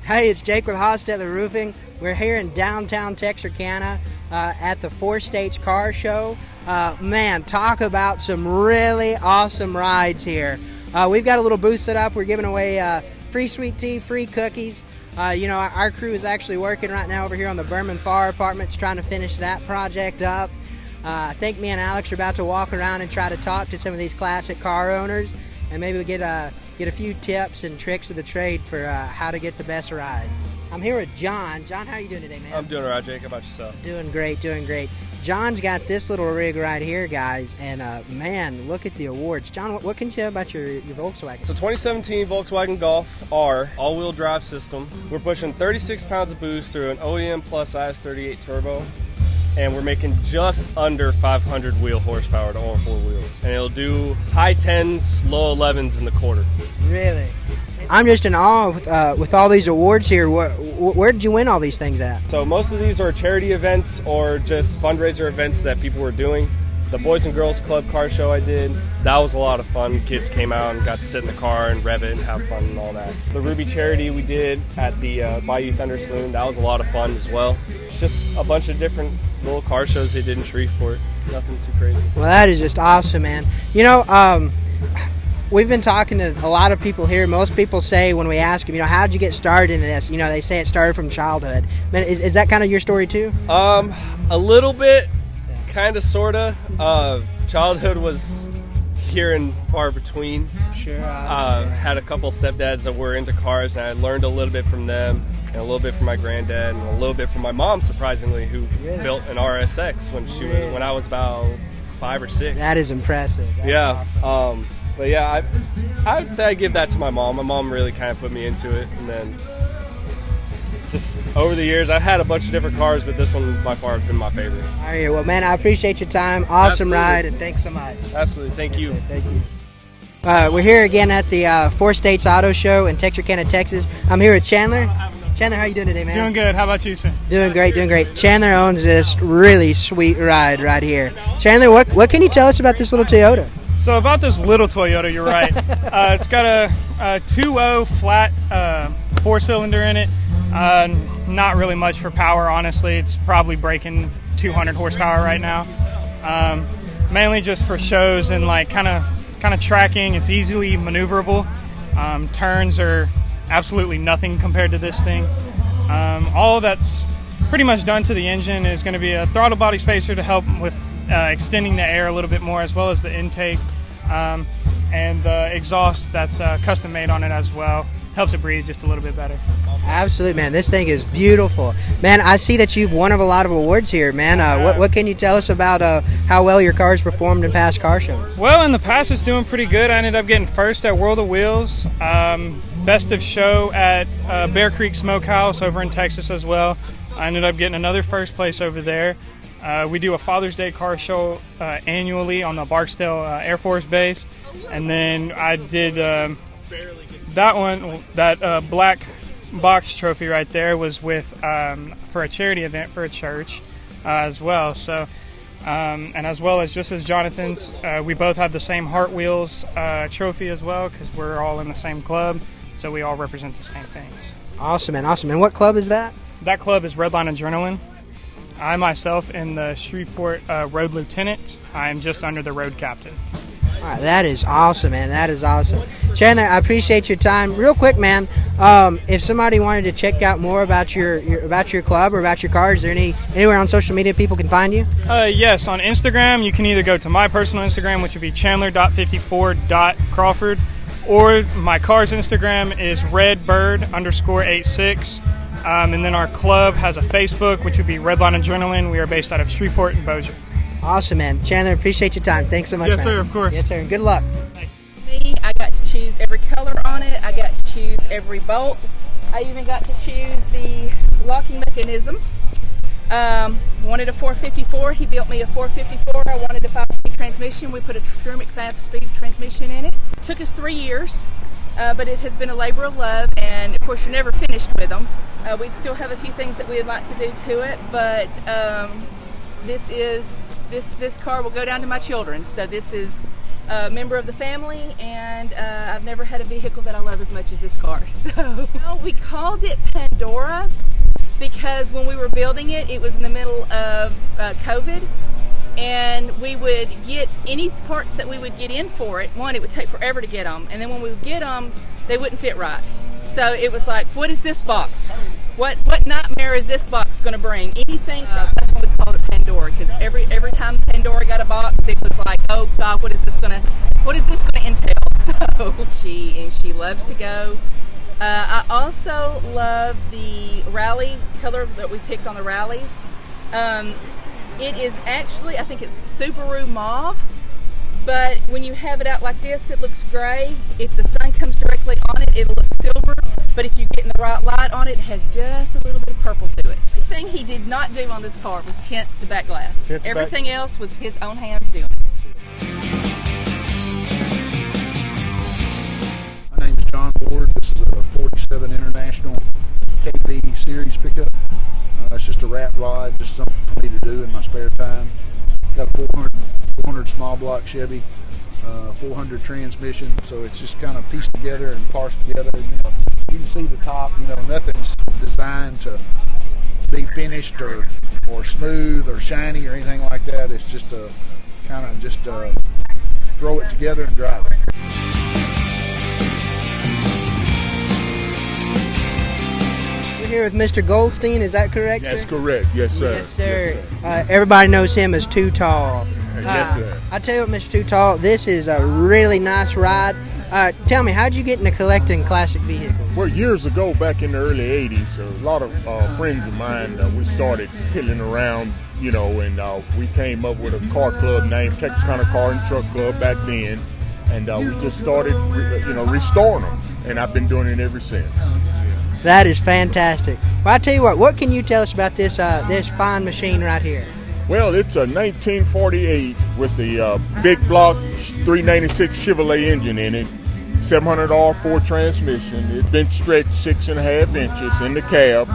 Hey, it's Jake with Hostetler Roofing. We're here in downtown Texarkana at the 4-Stage Car Show. Man, talk about some really awesome rides here. We've got a little booth set up. We're giving away free sweet tea, free cookies. Our crew is actually working right now over here on the Berman Fire Apartments trying to finish that project up. I think me and Alex are about to walk around and try to talk to some of these classic car owners, and maybe we'll get a few tips and tricks of the trade for how to get the best ride. I'm here with John. John, how are you doing today, man? I'm doing all right, Jake. How about yourself? Doing great, doing great. John's got this little rig right here, guys, and man, look at the awards. John, what can you tell about your Volkswagen? It's a 2017 Volkswagen Golf R all-wheel drive system. We're pushing 36 pounds of boost through an OEM Plus IS38 turbo, and we're making just under 500 wheel horsepower to all four wheels. And it'll do high 10s, low 11s in the quarter. Really? I'm just in awe with all these awards here. Where did you win all these things at? So most of these are charity events or just fundraiser events that people were doing. The Boys and Girls Club car show I did, that was a lot of fun. Kids came out and got to sit in the car and rev it and have fun and all that. The Ruby charity we did at the Bayou Thunder Saloon, that was a lot of fun as well. It's just a bunch of different little car shows they did in Shreveport. Nothing too crazy. Well, that is just awesome, man. We've been talking to a lot of people here. Most people say when we ask them, how'd you get started in this? They say it started from childhood. Man, is that kind of your story too? A little bit, kind of, sort of. Childhood was here and far between. Sure. Had a couple stepdads that were into cars, and I learned a little bit from them, and a little bit from my granddad, and a little bit from my mom, surprisingly, who built an RSX when I was about 5 or 6. That is impressive. That's awesome. But yeah, I would say I give that to my mom. My mom really kind of put me into it, and then just over the years, I've had a bunch of different cars, but this one by far has been my favorite. All right, well, man, I appreciate your time. Awesome ride, and thanks so much. Absolutely, thank you. Sir, thank you. We're here again at the 4-Stage Auto Show in Texarkana, Texas. I'm here with Chandler. Chandler, how you doing today, man? Doing good. How about you, sir? Doing great, doing great. Chandler owns this really sweet ride right here. Chandler, what can you tell us about this little Toyota? So about this little Toyota, you're right. It's got a 2.0 flat 4-cylinder in it. Not really much for power, honestly. It's probably breaking 200 horsepower right now. Mainly just for shows and kind of tracking. It's easily maneuverable. Turns are absolutely nothing compared to this thing. All that's pretty much done to the engine is going to be a throttle body spacer to help with extending the air a little bit more, as well as the intake, and the exhaust that's custom made on it as well. Helps it breathe just a little bit better. Absolutely, man. This thing is beautiful. Man, I see that you've won a lot of awards here, man. What can you tell us about how well your car's performed in past car shows? Well, in the past, it's doing pretty good. I ended up getting first at World of Wheels, best of show at Bear Creek Smokehouse over in Texas as well. I ended up getting another first place over there. We do a Father's Day car show annually on the Barksdale Air Force Base. And then I did that black box trophy right there was with for a charity event for a church as well. So, and as well as just as Johnathan's, we both have the same Heart Wheels trophy as well, because we're all in the same club. So we all represent the same things. Awesome, man. Awesome. And what club is that? That club is Redline Adrenaline. I myself am the Shreveport Road Lieutenant. I am just under the Road Captain. All right, that is awesome, man. That is awesome. Chandler, I appreciate your time. Real quick, man, if somebody wanted to check out more about your club or about your car, is there anywhere on social media people can find you? Yes, on Instagram, you can either go to my personal Instagram, which would be chandler.54.crawford, or my car's Instagram is redbird_86. And then our club has a Facebook, which would be Redline Adrenaline. We are based out of Shreveport and Bossier. Awesome, man. Chandler, appreciate your time. Thanks so much, Yes, man. sir, of course. Yes, sir, and good luck. Me, I got to choose every color on it. I got to choose every bolt. I even got to choose the locking mechanisms. Wanted a 454. He built me a 454. I wanted a 5-speed transmission. We put a Trumik 5-speed transmission in it. It took us 3 years. But it has been a labor of love, and of course you're never finished with them. We still have a few things that we would like to do to it, but this car will go down to my children. So this is a member of the family, and I've never had a vehicle that I love as much as this car. So we called it Pandora because when we were building it, it was in the middle of COVID, and we would get any parts that we would get in for it. One, it would take forever to get them, and then when we would get them, they wouldn't fit right. So it was like, what is this box? What nightmare is this box going to bring? Anything? That's why we called it Pandora, because every time Pandora got a box, it was like, oh God, what is this going to entail? So she loves to go. I also love the rally color that we picked on the rallies. It is actually, I think it's Subaru mauve, but when you have it out like this, it looks gray. If the sun comes directly on it, it'll look silver. But if you get in the right light on it, it has just a little bit of purple to it. The thing he did not do on this car was tint the back glass. Everything else was his own hands doing it. My name's John Ward. This is a 47 International KB series pickup. It's just a wrap rod, just something for me to do in my spare time. Got a 400 small block Chevy, 400 transmission, so it's just kind of pieced together and parsed together. You can see the top. Nothing's designed to be finished or smooth or shiny or anything like that. It's just a kind of just throw it together and drive it. Here with Mr. Goldstein, is that correct, sir? That's correct, yes sir. Yes, sir. Yes, sir. Everybody knows him as Too Tall. Yes, sir. I tell you what, Mr. Too Tall, this is a really nice ride. Tell me, how'd you get into collecting classic vehicles? Well, years ago, back in the early 80s, a lot of friends of mine, we started pilling around, and we came up with a car club named Texarkana Car and Truck Club back then, and we just started, restoring them, and I've been doing it ever since. That is fantastic. Well, I tell you what can you tell us about this fine machine right here? Well, it's a 1948 with the big block 396 Chevrolet engine in it, 700 R4 transmission. It's been stretched 6.5 inches in the cab.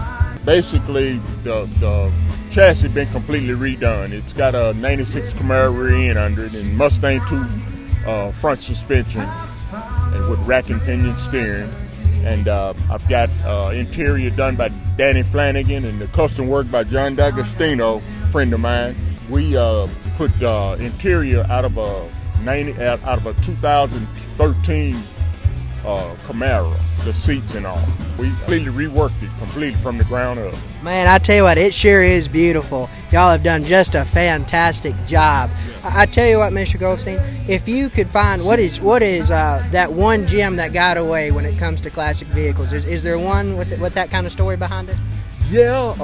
Basically, the chassis been completely redone. It's got a 96 Camaro rear end under it and Mustang 2 front suspension, and with rack and pinion steering. And I've got interior done by Danny Flanagan and the custom work by John D'Agostino, friend of mine. We put interior out of a 2013 Camaro, the seats and all. We completely reworked it completely from the ground up. Man, I tell you what, it sure is beautiful. Y'all have done just a fantastic job. I tell you what, Mr. Goldstein, if you could find what is that one gem that got away when it comes to classic vehicles, is there one with that kind of story behind it? Yeah,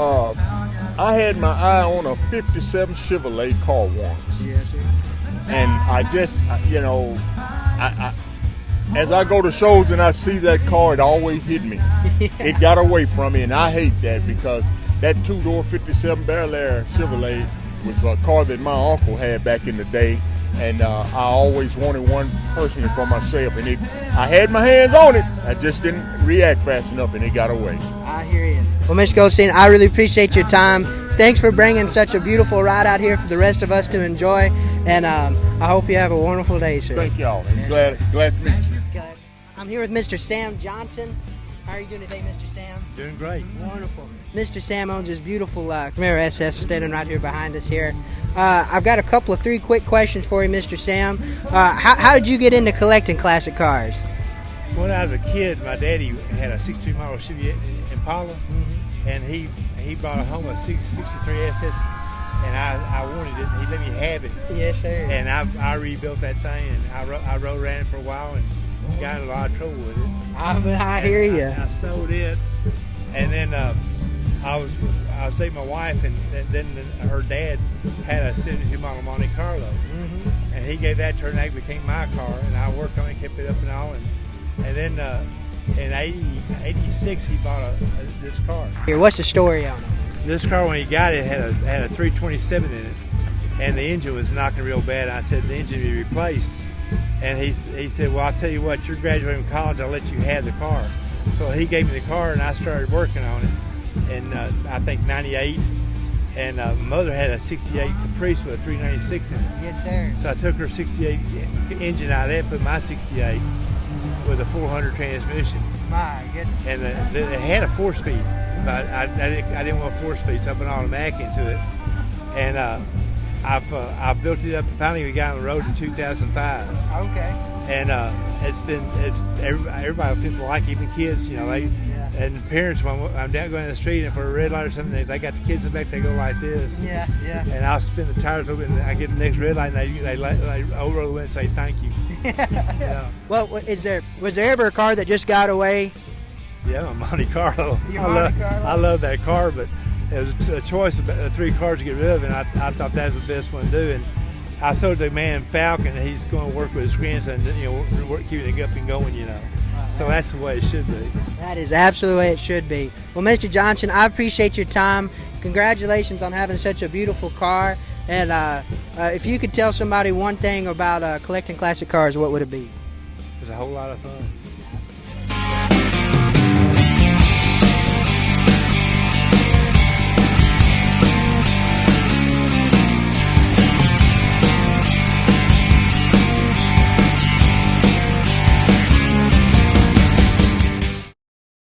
I had my eye on a 57 Chevrolet car once. Yes, sir. And I just, as I go to shows and I see that car, it always hit me. It got away from me, and I hate that because that two-door 57 Bel Air Chevrolet was a car that my uncle had back in the day, and I always wanted one personally for myself. And I had my hands on it, I just didn't react fast enough, and it got away. I hear you. Well, Mr. Goldstein, I really appreciate your time. Thanks for bringing such a beautiful ride out here for the rest of us to enjoy, and I hope you have a wonderful day, sir. Thank y'all. I'm glad to meet you. I'm here with Mr. Sam Johnson. How are you doing today, Mr. Sam? Doing great. Wonderful. Mr. Sam owns this beautiful Camaro SS standing right here behind us here. I've got three quick questions for you, Mr. Sam. How did you get into collecting classic cars? When I was a kid, my daddy had a 62 model Chevy Impala, and he brought home a 63 SS, and I wanted it. He let me have it. Yes, sir. And I rebuilt that thing, and I rode around it for a while and got in a lot of trouble with it. I hear you. I sold it, and then I was dating my wife, and then her dad had a 72 model Monte Carlo, and he gave that to her, and that became my car, and I worked on it, kept it up and all, and then in '86 he bought this car. Here, what's the story on it? This car, when he got it, had a 327 in it, and the engine was knocking real bad. I said the engine be replaced, and he said, well, I'll tell you what, you're graduating from college, I'll let you have the car. So he gave me the car, and I started working on it in I think '98, And my mother had a 68 Caprice with a 396 in it. Yes, sir. So I took her 68 engine out of that, put my 68 with a 400 transmission. My goodness. And it had a 4-speed, but I didn't want 4-speed, so I put an automatic into it. And I built it up. Finally, we got on the road in 2005. Okay. And everybody seems to like it, even kids, you know. And parents, when I'm down going down the street and for a red light or something, they got the kids in the back, they go like this. Yeah. And I'll spin the tires over, and I get the next red light, and they over the window and say thank you. Yeah. Well, was there ever a car that just got away? Yeah, my Monte Carlo. Monte Carlo? I love that car, but it was a choice of 3 cars to get rid of, and I thought that was the best one to do. And I sold the man Falcon, and he's going to work with his grandson, you know, keeping it up and going, you know. So that's the way it should be. That is absolutely the way it should be. Well, Mr. Johnson, I appreciate your time. Congratulations on having such a beautiful car. And if you could tell somebody one thing about collecting classic cars, what would it be? It's a whole lot of fun.